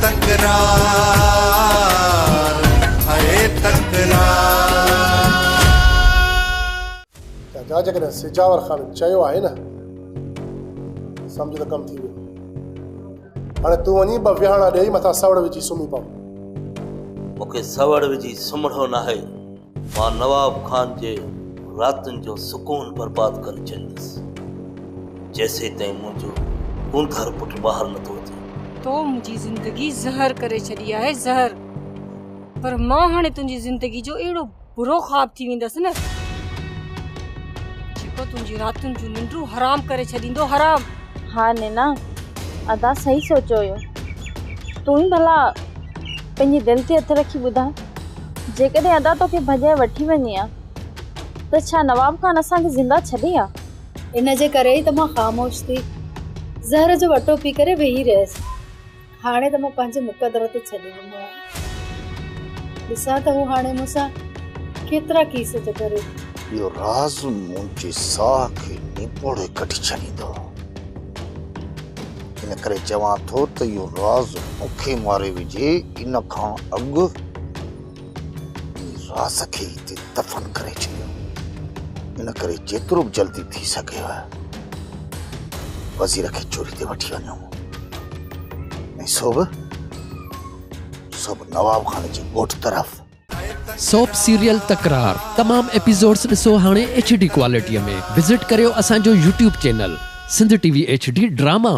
तकरार, है तकरार। जॾहिं सिजावर ख़ान चयो आहे न, सम्झ त कमु थी वियो। हाणे तूं वञी ॿ विहाणा ॾेई मथां सवड़ विझी सुम्ही पओ। मूंखे सवड़ विझी सुम्हणो न आहे। मां नवाब खान जे रातुनि जो सुकून बर्बाद करे छॾींदुसि जेसीं ताईं मुंहिंजो ऊंधर पुटु ॿाहिरि नथो अचे। तो मुंहिंजी ज़िंदगी ज़हर करे छॾी आहे, ज़हर। पर मां हाणे तुंहिंजी ज़िंदगी जो अहिड़ो बुरो ख़्वाब थी वेंदसि न, जेको तुंहिंजी रातुनि जूं निंडूं हराम करे छॾींदो, हराम। हाँ नैना, अदा सही सोचियो हुयो। तूं ई भला पंहिंजी दिलि ते हथु रखी ॿुधाए, जेकॾहिं अदा तोखे भॼाए वठी वञे आ त छा नवाब खान असांखे ज़िंदा छॾे आ? इन जे करे ई त मां ख़ामोश थी ज़हर जो वटो पी करे वेही रहियसि। हाणे त मां पंहिंजे मुक़दर ते छॾे ॾिनो आहे। ॾिसां त हू हाणे मूंसां केतिरा कीस थो करे। इहो राज़ मुंहिंजी साह खे निपोड़े कढी छॾींदो। इन करे चवां थो त इहो राज़ मूंखे मारे विझे, इन खां अॻु राज़ खे हिते दफ़न करे छॾियो। इन करे जेतिरो बि जल्दी थी सघेव वज़ीर खे चोरी ते वठी वञो ऐं सभु नवाब खान जे ॻोठ तरफ़। सोप सीरियल तकरार तमाम एपिसोड्स ॾिसो हाणे HD क्वालिटीअ में। विज़िट करियो असांजो YouTube channel Sindh TV HD drama.